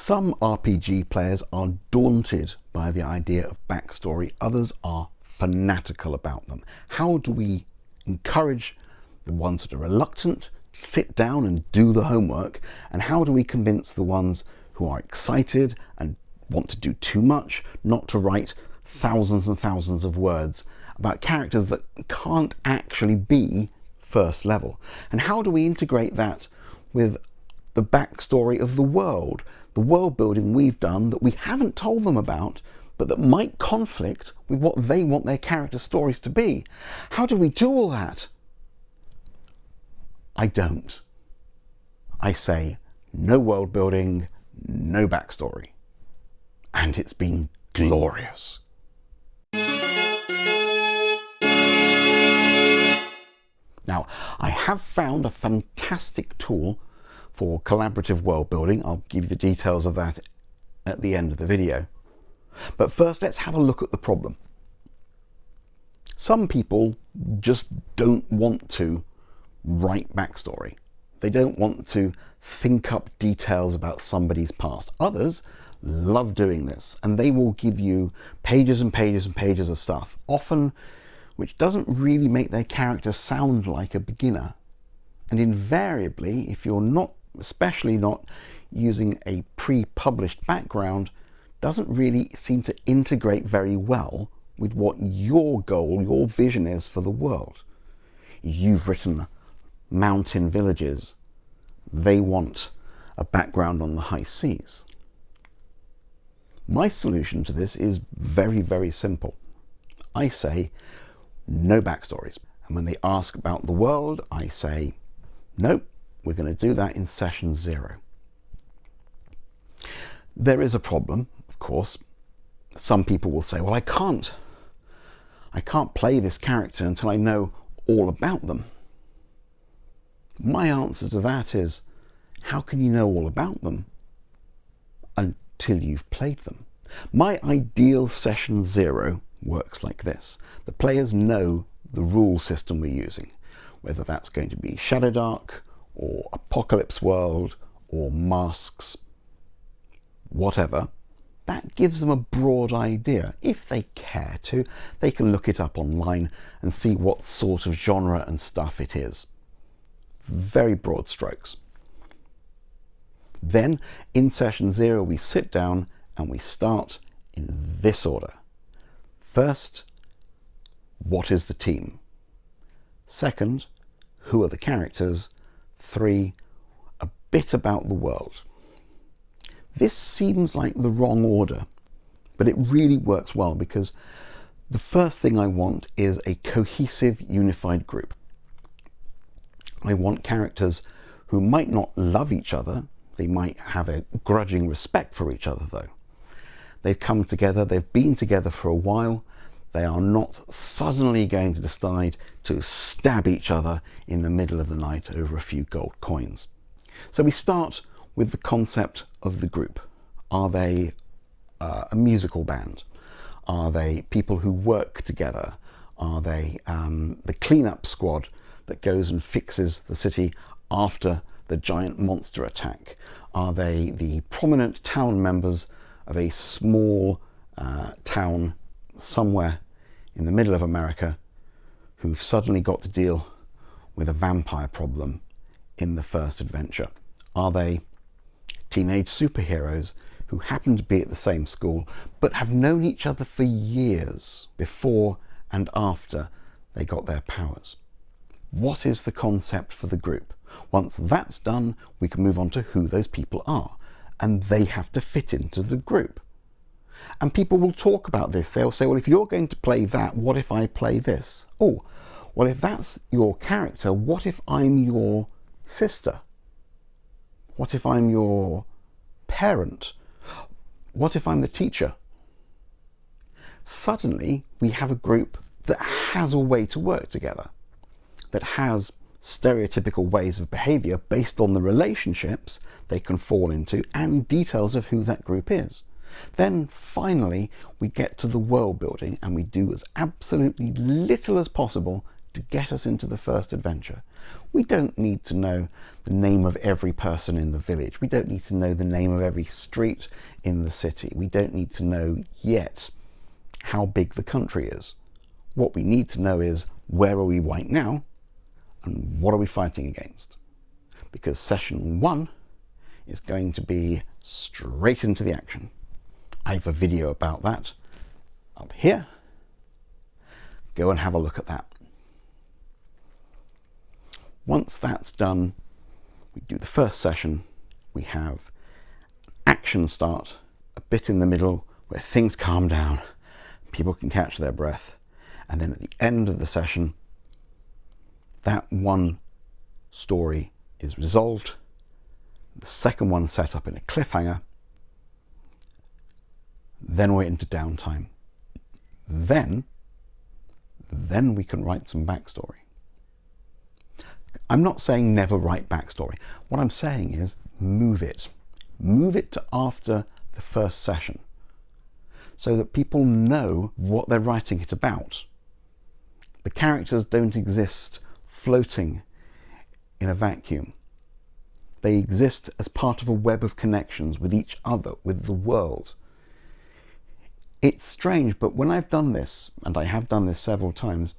Some RPG players are daunted by the idea of backstory, others are fanatical about them. How do we encourage the ones that are reluctant to sit down and do the homework, and how do we convince the ones who are excited and want to do too much not to write thousands and thousands of words about characters that can't actually be first level? And how do we integrate that with the backstory of the world building we've done that we haven't told them about, but that might conflict with what they want their character stories to be? How do we do all that? I don't. I say no world building, no backstory. And it's been glorious. Now, I have found a fantastic tool for collaborative world building. I'll give you the details of that at the end of the video. But first, let's have a look at the problem. Some people just don't want to write backstory. They don't want to think up details about somebody's past. Others love doing this, and they will give you pages and pages and pages of stuff, often which doesn't really make their character sound like a beginner. And invariably, if you're not, especially not using a pre-published background, doesn't really seem to integrate very well with what your goal, your vision is for the world. You've written mountain villages. They want a background on the high seas. My solution to this is very, very simple. I say no backstories. And when they ask about the world, I say, nope, we're going to do that in session 0. There is a problem, of course. Some people will say, well, I can't play this character until I know all about them. My answer to that is, how can you know all about them until you've played them? My ideal session 0 works like this. The players know the rule system we're using, whether that's going to be shadowdark or apocalypse world or masks, whatever. That gives them a broad idea. If they care to, they can look it up online and see what sort of genre and stuff it is. Very broad strokes. Then in session 0 we sit down and we start in this order. First, what is the team? Second, who are the characters? 3, a bit about the world. This seems like the wrong order, but it really works well because the first thing I want is a cohesive, unified group. I want characters who might not love each other. They might have a grudging respect for each other, though. They've come together, they've been together for a while. They are not suddenly going to decide to stab each other in the middle of the night over a few gold coins. So we start with the concept of the group. Are they a musical band? Are they people who work together? Are they the cleanup squad that goes and fixes the city after the giant monster attack? Are they the prominent town members of a small town somewhere in the middle of America who've suddenly got to deal with a vampire problem in the first adventure? Are they teenage superheroes who happen to be at the same school but have known each other for years before and after they got their powers? What is the concept for the group? Once that's done, we can move on to who those people are, and they have to fit into the group. And people will talk about this. They'll say, well, if you're going to play that, what if I play this? Oh, well, if that's your character, what if I'm your sister? What if I'm your parent? What if I'm the teacher? Suddenly, we have a group that has a way to work together, that has stereotypical ways of behavior based on the relationships they can fall into and details of who that group is. Then finally we get to the world building and we do as absolutely little as possible to get us into the first adventure. We don't need to know the name of every person in the village. We don't need to know the name of every street in the city. We don't need to know yet how big the country is. What we need to know is, where are we right now and what are we fighting against? Because session 1 is going to be straight into the action. I have a video about that up here. Go and have a look at that. Once that's done, we do the first session. We have action start, a bit in the middle where things calm down, people can catch their breath, and then at the end of the session, that one story is resolved, the second one set up in a cliffhanger, then we're into downtime. Then we can write some backstory. I'm not saying never write backstory. What I'm saying is move it. Move it to after the first session so that people know what they're writing it about. The characters don't exist floating in a vacuum. They exist as part of a web of connections with each other, with the world. It's strange, but when I've done this, and I have done this several times,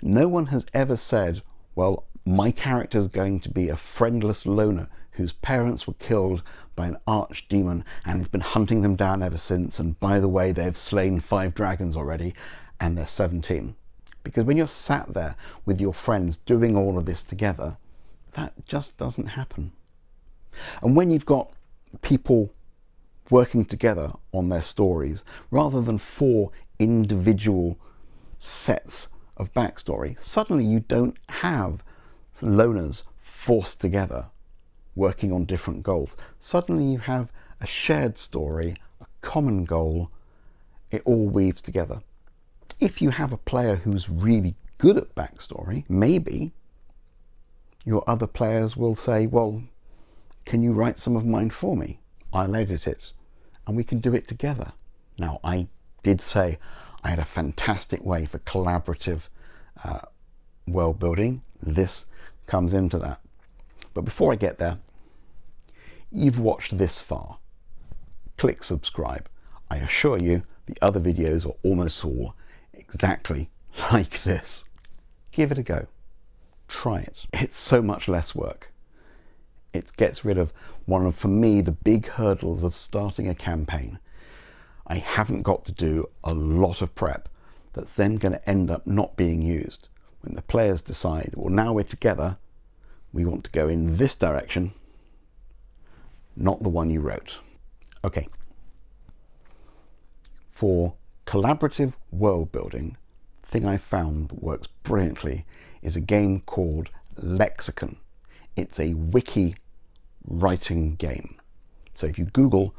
no one has ever said, well, my character's going to be a friendless loner whose parents were killed by an archdemon and has been hunting them down ever since, and by the way, they've slain 5 dragons already and they're 17. Because when you're sat there with your friends doing all of this together, that just doesn't happen. And when you've got people working together on their stories, rather than 4 individual sets of backstory, suddenly you don't have loners forced together working on different goals. Suddenly you have a shared story, a common goal. It all weaves together. If you have a player who's really good at backstory, maybe your other players will say, well, can you write some of mine for me? I'll edit it and we can do it together. Now, I did say I had a fantastic way for collaborative world building. This comes into that. But before I get there, you've watched this far. Click subscribe. I assure you the other videos are almost all exactly like this. Give it a go. Try it. It's so much less work. It gets rid of one of, for me, the big hurdles of starting a campaign. I haven't got to do a lot of prep that's then going to end up not being used. When the players decide, well, now we're together, we want to go in this direction, not the one you wrote. Okay. For collaborative world building, the thing I found that works brilliantly is a game called Lexicon. It's a wiki writing game. So if you Google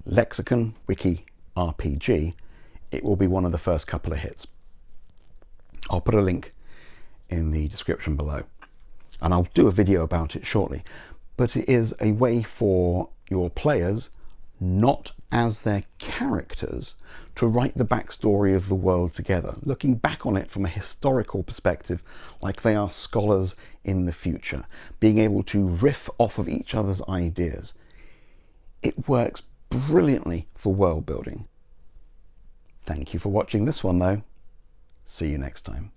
Lexicon Wiki RPG, it will be one of the first couple of hits. I'll put a link in the description below, and I'll do a video about it shortly. But it is a way for your players, not as their characters, to write the backstory of the world together, looking back on it from a historical perspective, like they are scholars in the future, being able to riff off of each other's ideas. It works brilliantly for world building. Thank you for watching this one though. See you next time.